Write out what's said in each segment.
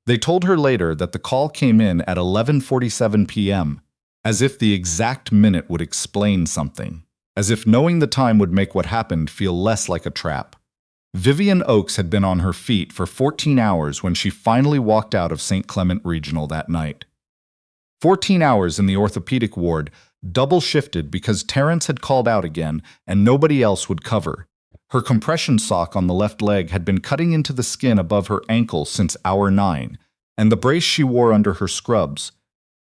They told her later that the call came in at 11:47 p.m., as if the exact minute would explain something, as if knowing the time would make what happened feel less like a trap. Vivian Oakes had been on her feet for 14 hours when she finally walked out of St. Clement Regional that night. 14 hours in the orthopedic ward, double-shifted because Terrence had called out again and nobody else would cover. Her compression sock on the left leg had been cutting into the skin above her ankle since hour 9, and the brace she wore under her scrubs,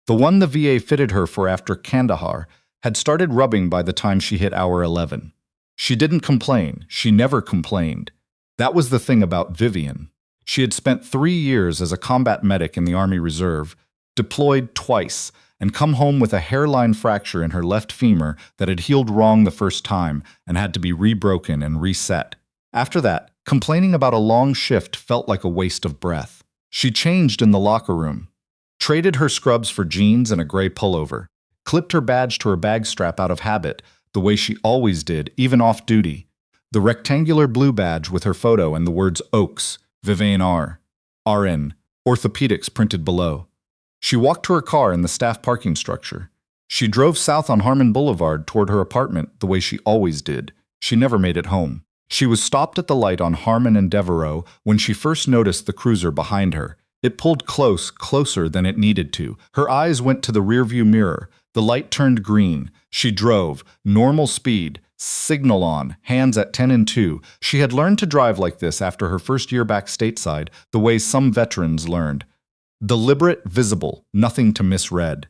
the one the VA fitted her for after Kandahar, had started rubbing by the time she hit hour 11. She didn't complain. She never complained. That was the thing about Vivian. She had spent 3 years as a combat medic in the Army Reserve, deployed twice, and come home with a hairline fracture in her left femur that had healed wrong the first time and had to be rebroken and reset. After that, complaining about a long shift felt like a waste of breath. She changed in the locker room, traded her scrubs for jeans and a gray pullover, clipped her badge to her bag strap out of habit, the way she always did, even off-duty. The rectangular blue badge with her photo and the words Oakes, Vivian RN, orthopedics printed below. She walked to her car in the staff parking structure. She drove south on Harmon Boulevard toward her apartment the way she always did. She never made it home. She was stopped at the light on Harmon and Devereaux when she first noticed the cruiser behind her. It pulled closer than it needed to. Her eyes went to the rearview mirror. The light turned green. She drove, normal speed, signal on, hands at 10 and 2. She had learned to drive like this after her first year back stateside, the way some veterans learned. Deliberate, visible, nothing to misread.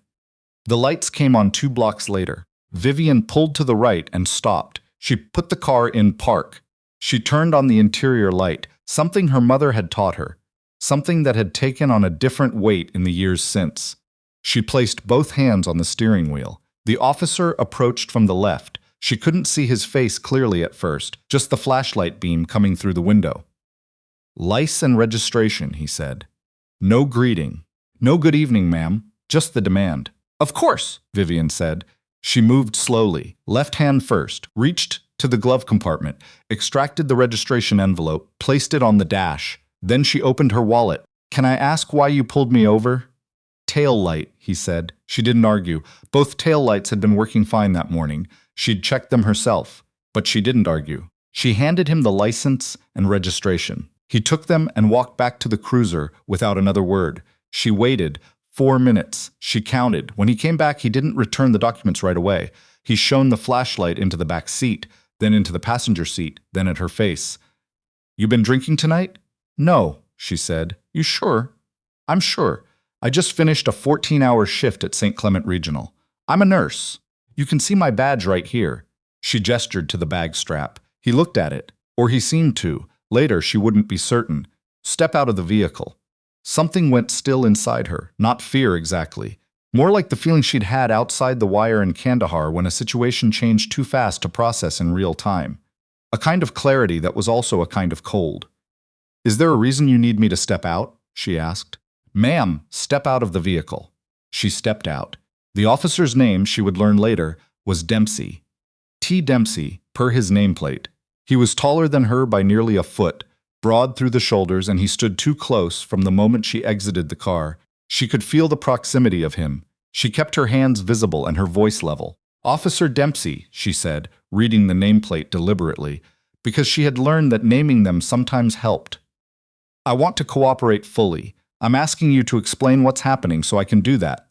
The lights came on 2 blocks later. Vivian pulled to the right and stopped. She put the car in park. She turned on the interior light, something her mother had taught her, something that had taken on a different weight in the years since. She placed both hands on the steering wheel. The officer approached from the left. She couldn't see his face clearly at first, just the flashlight beam coming through the window. "Lice and registration," he said. No greeting. No good evening, ma'am. Just the demand. "Of course," Vivian said. She moved slowly, left hand first, reached to the glove compartment, extracted the registration envelope, placed it on the dash. Then she opened her wallet. "Can I ask why you pulled me over?" "Tail light," he said. She didn't argue. Both tail lights had been working fine that morning. She'd checked them herself. But she didn't argue. She handed him the license and registration. He took them and walked back to the cruiser without another word. She waited 4 minutes. She counted. When he came back, he didn't return the documents right away. He shone the flashlight into the back seat, then into the passenger seat, then at her face. "You been drinking tonight?" "No," she said. "You sure?" "I'm sure. I just finished a 14-hour shift at St. Clement Regional. I'm a nurse. You can see my badge right here." She gestured to the bag strap. He looked at it, or he seemed to. Later, she wouldn't be certain. Step out of the vehicle. Something went still inside her, not fear exactly. More like the feeling she'd had outside the wire in Kandahar when a situation changed too fast to process in real time. A kind of clarity that was also a kind of cold. "Is there a reason you need me to step out?" she asked. "Ma'am, step out of the vehicle." She stepped out. The officer's name, she would learn later, was Dempsey. T. Dempsey, per his nameplate. He was taller than her by nearly a foot, broad through the shoulders, and he stood too close from the moment she exited the car. She could feel the proximity of him. She kept her hands visible and her voice level. "Officer Dempsey," she said, reading the nameplate deliberately, because she had learned that naming them sometimes helped. "I want to cooperate fully. I'm asking you to explain what's happening so I can do that."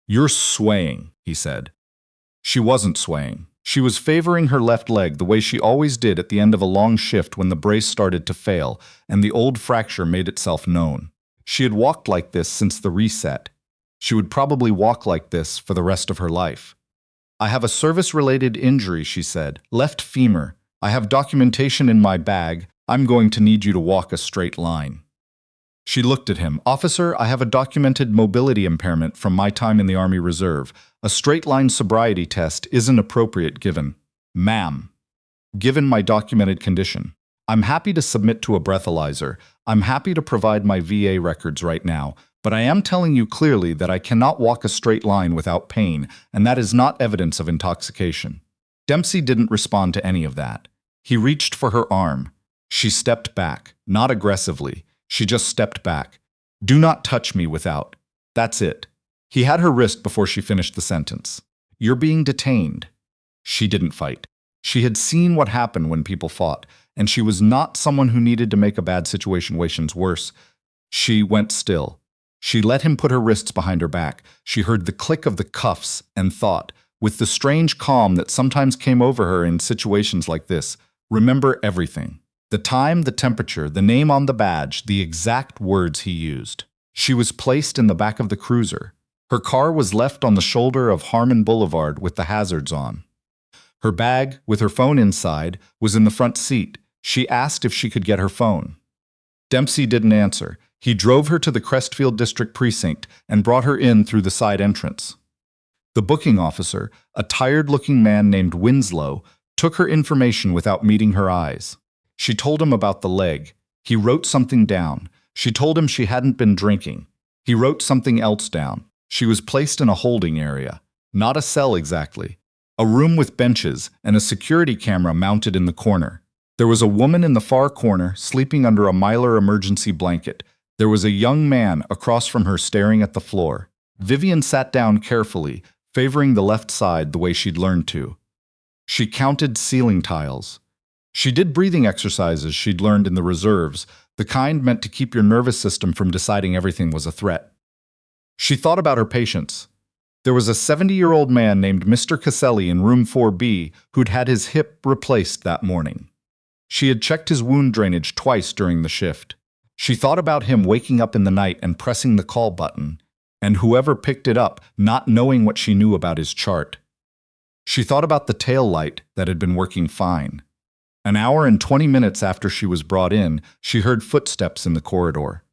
"You're swaying," he said. She wasn't swaying. She was favoring her left leg the way she always did at the end of a long shift when the brace started to fail and the old fracture made itself known. She had walked like this since the reset. She would probably walk like this for the rest of her life. "I have a service-related injury," she said. "Left femur. I have documentation in my bag. I'm going to need you to walk a straight line." She looked at him. "Officer, I have a documented mobility impairment from my time in the Army Reserve. A straight-line sobriety test isn't appropriate given." "Ma'am, given my documented condition. I'm happy to submit to a breathalyzer. I'm happy to provide my VA records right now, but I am telling you clearly that I cannot walk a straight line without pain, and that is not evidence of intoxication." Dempsey didn't respond to any of that. He reached for her arm. She stepped back, not aggressively. She just stepped back. Do not touch me without. That's it. He had her wrist before she finished the sentence. You're being detained. She didn't fight. She had seen what happened when people fought, and she was not someone who needed to make a bad situation worse. She went still. She let him put her wrists behind her back. She heard the click of the cuffs and thought, with the strange calm that sometimes came over her in situations like this, remember everything. The time, the temperature, the name on the badge, the exact words he used. She was placed in the back of the cruiser. Her car was left on the shoulder of Harmon Boulevard with the hazards on. Her bag, with her phone inside, was in the front seat. She asked if she could get her phone. Dempsey didn't answer. He drove her to the Crestfield District Precinct and brought her in through the side entrance. The booking officer, a tired-looking man named Winslow, took her information without meeting her eyes. She told him about the leg. He wrote something down. She told him she hadn't been drinking. He wrote something else down. She was placed in a holding area. Not a cell exactly. A room with benches and a security camera mounted in the corner. There was a woman in the far corner, sleeping under a Mylar emergency blanket. There was a young man across from her staring at the floor. Vivian sat down carefully, favoring the left side the way she'd learned to. She counted ceiling tiles. She did breathing exercises she'd learned in the reserves, the kind meant to keep your nervous system from deciding everything was a threat. She thought about her patients. There was a 70-year-old man named Mr. Caselli in room 4B who'd had his hip replaced that morning. She had checked his wound drainage twice during the shift. She thought about him waking up in the night and pressing the call button, and whoever picked it up not knowing what she knew about his chart. She thought about the tail light that had been working fine. An hour and 20 minutes after she was brought in, she heard footsteps in the corridor.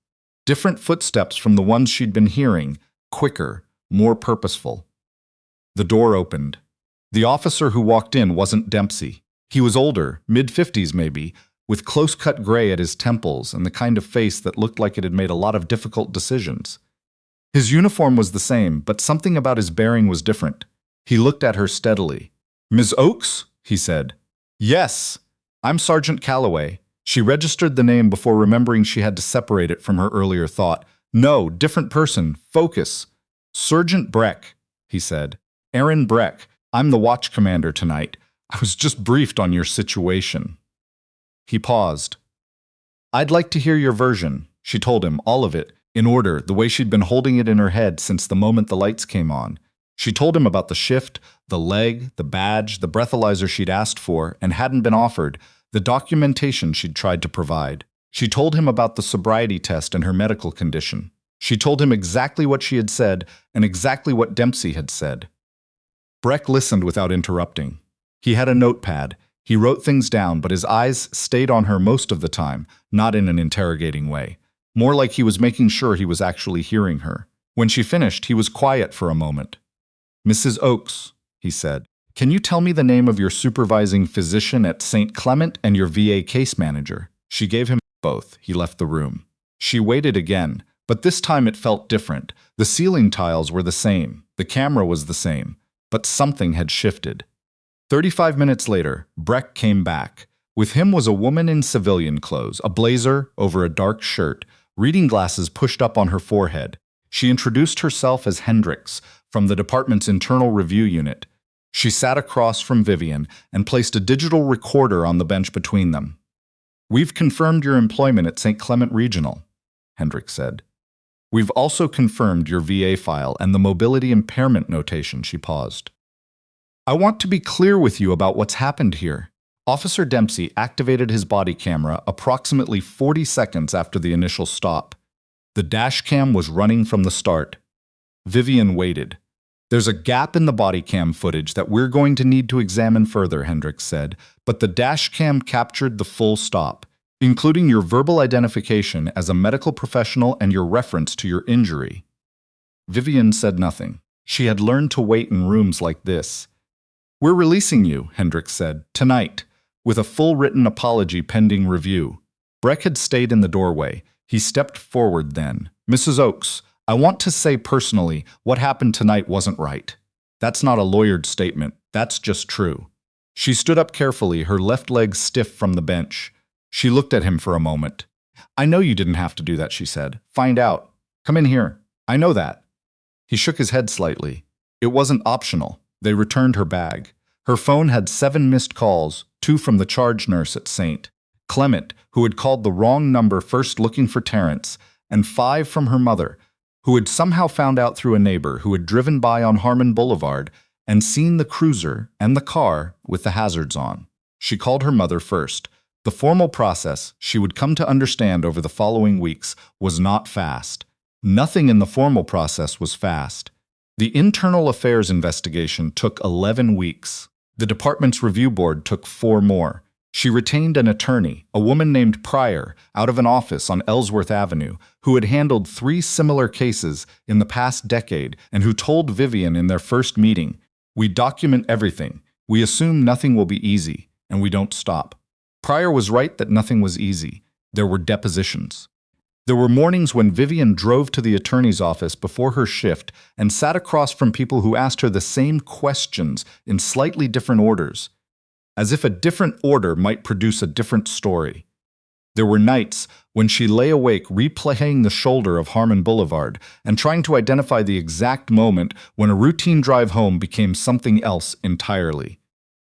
Different footsteps from the ones she'd been hearing, quicker, more purposeful. The door opened. The officer who walked in wasn't Dempsey. He was older, mid-50s maybe, with close-cut gray at his temples and the kind of face that looked like it had made a lot of difficult decisions. His uniform was the same, but something about his bearing was different. He looked at her steadily. "Ms. Oakes?" he said. "Yes, I'm Sergeant Calloway." She registered the name before remembering she had to separate it from her earlier thought. "No, different person. Focus." "Sergeant Breck," he said. "Aaron Breck. I'm the watch commander tonight. I was just briefed on your situation." He paused. "I'd like to hear your version," she told him, all of it, in order, the way she'd been holding it in her head since the moment the lights came on. She told him about the shift, the leg, the badge, the breathalyzer she'd asked for and hadn't been offered, the documentation she'd tried to provide. She told him about the sobriety test and her medical condition. She told him exactly what she had said and exactly what Dempsey had said. Breck listened without interrupting. He had a notepad. He wrote things down, but his eyes stayed on her most of the time, not in an interrogating way. More like he was making sure he was actually hearing her. When she finished, he was quiet for a moment. "Mrs. Oakes," he said, "can you tell me the name of your supervising physician at St. Clement and your VA case manager?" She gave him both. He left the room. She waited again, but this time it felt different. The ceiling tiles were the same. The camera was the same. But something had shifted. 35 minutes later, Breck came back. With him was a woman in civilian clothes, a blazer over a dark shirt, reading glasses pushed up on her forehead. She introduced herself as Hendricks, from the department's internal review unit. She sat across from Vivian and placed a digital recorder on the bench between them. "We've confirmed your employment at St. Clement Regional," Hendricks said. "We've also confirmed your VA file and the mobility impairment notation," she paused. "I want to be clear with you about what's happened here." Officer Dempsey activated his body camera approximately 40 seconds after the initial stop. The Dashcam was running from the start. Vivian waited. "There's a gap in the body cam footage that we're going to need to examine further," Hendricks said, "but the Dashcam captured the full stop, including your verbal identification as a medical professional and your reference to your injury." Vivian said nothing. She had learned to wait in rooms like this. "We're releasing you," Hendricks said, "tonight, with a full written apology pending review." Breck had stayed in the doorway. He stepped forward then. "Mrs. Oakes, I want to say personally, what happened tonight wasn't right. That's not a lawyered statement. That's just true." She stood up carefully, her left leg stiff from the bench. She looked at him for a moment. "I know you didn't have to do that," she said. "Find out. Come in here. I know that. He shook his head slightly. It wasn't optional. They returned her bag. Her phone had 7 missed calls, 2 from the charge nurse at St. Clement, who had called the wrong number first looking for Terrence, and 5 from her mother, who had somehow found out through a neighbor who had driven by on Harmon Boulevard and seen the cruiser and the car with the hazards on. She called her mother first. The formal process, she would come to understand over the following weeks, was not fast. Nothing in the formal process was fast. The internal affairs investigation took 11 weeks. The department's review board took 4 more. She retained an attorney, a woman named Pryor, out of an office on Ellsworth Avenue, who had handled 3 similar cases in the past decade and who told Vivian in their first meeting, "We document everything. We assume nothing will be easy, and we don't stop." Pryor was right that nothing was easy. There were depositions. There were mornings when Vivian drove to the attorney's office before her shift and sat across from people who asked her the same questions in slightly different orders, as if a different order might produce a different story. There were nights when she lay awake replaying the shoulder of Harmon Boulevard and trying to identify the exact moment when a routine drive home became something else entirely.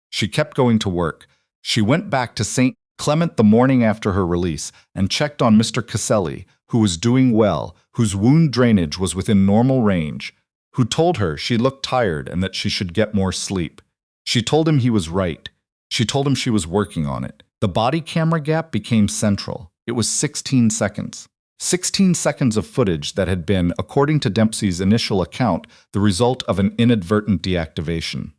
She kept going to work. She went back to St. Clement the morning after her release and checked on Mr. Caselli, who was doing well, whose wound drainage was within normal range, who told her she looked tired and that she should get more sleep. She told him he was right. She told him she was working on it. The body camera gap became central. It was 16 seconds. 16 seconds of footage that had been, according to Dempsey's initial account, the result of an inadvertent deactivation.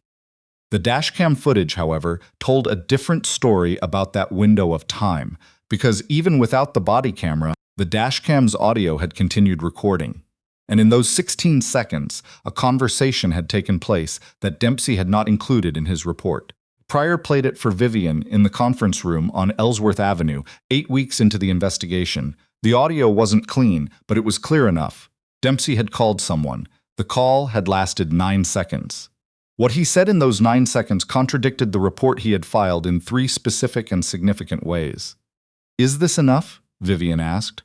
The dashcam footage, however, told a different story about that window of time, because even without the body camera, the dashcam's audio had continued recording. And in those 16 seconds, a conversation had taken place that Dempsey had not included in his report. Pryor played it for Vivian in the conference room on Ellsworth Avenue 8 weeks into the investigation. The audio wasn't clean, but it was clear enough. Dempsey had called someone. The call had lasted 9 seconds. What he said in those 9 seconds contradicted the report he had filed in 3 specific and significant ways. "Is this enough?" Vivian asked.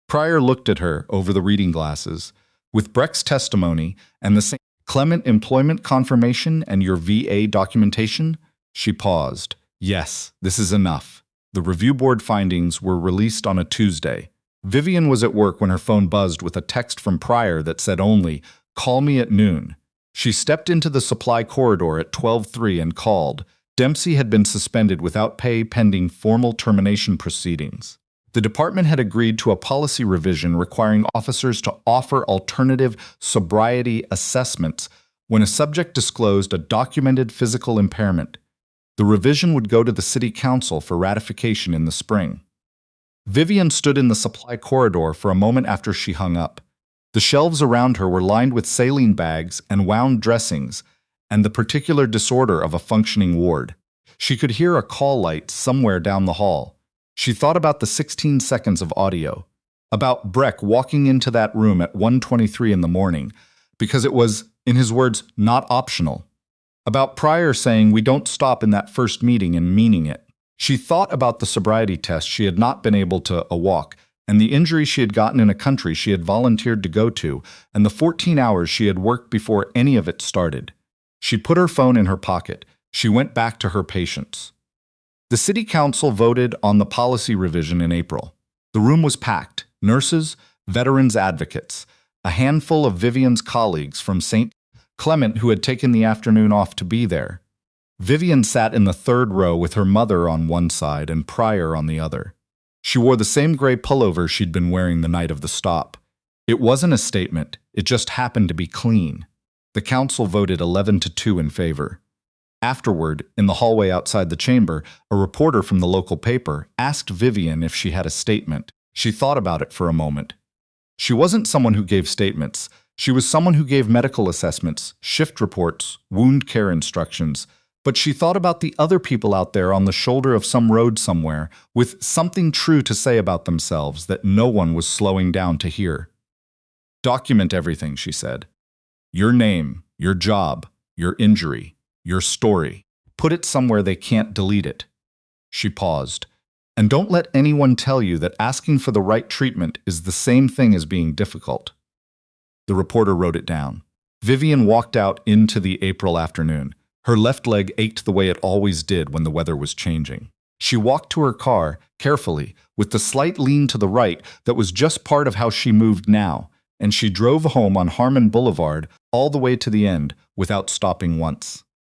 Pryor looked at her over the reading glasses. "With Breck's testimony and the St. Clement employment confirmation and your VA documentation?" She paused. "Yes, this is enough." The review board findings were released on a Tuesday. Vivian was at work when her phone buzzed with a text from Pryor that said only, "Call me at noon." She stepped into the supply corridor at 12:03 and called. Dempsey had been suspended without pay pending formal termination proceedings. The department had agreed to a policy revision requiring officers to offer alternative sobriety assessments when a subject disclosed a documented physical impairment. The revision would go to the city council for ratification in the spring. Vivian stood in the supply corridor for a moment after she hung up. The shelves around her were lined with saline bags and wound dressings, and the particular disorder of a functioning ward. She could hear a call light somewhere down the hall. She thought about the 16 seconds of audio, about Breck walking into that room at 1:23 in the morning, because it was, in his words, not optional. About Pryor saying, "We don't stop" in that first meeting and meaning it. She thought about the sobriety test she had not been able to walk, and the injury she had gotten in a country she had volunteered to go to, and the 14 hours she had worked before any of it started. She put her phone in her pocket. She went back to her patients. The city council voted on the policy revision in April. The room was packed. Nurses, veterans advocates, a handful of Vivian's colleagues from St. Clement who had taken the afternoon off to be there. Vivian sat in the 3rd row with her mother on one side and Pryor on the other. She wore the same gray pullover she'd been wearing the night of the stop. It wasn't a statement, it just happened to be clean. The council voted 11-2 in favor. Afterward, in the hallway outside the chamber, a reporter from the local paper asked Vivian if she had a statement. She thought about it for a moment. She wasn't someone who gave statements. She was someone who gave medical assessments, shift reports, wound care instructions. But she thought about the other people out there on the shoulder of some road somewhere with something true to say about themselves that no one was slowing down to hear. "Document everything," she said. "Your name, your job, your injury, your story. Put it somewhere they can't delete it." She paused. "And don't let anyone tell you that asking for the right treatment is the same thing as being difficult. The reporter wrote it down. Vivian walked out into the April afternoon. Her left leg ached the way it always did when the weather was changing. She walked to her car, carefully, with the slight lean to the right that was just part of how she moved now, and she drove home on Harmon Boulevard all the way to the end without stopping once.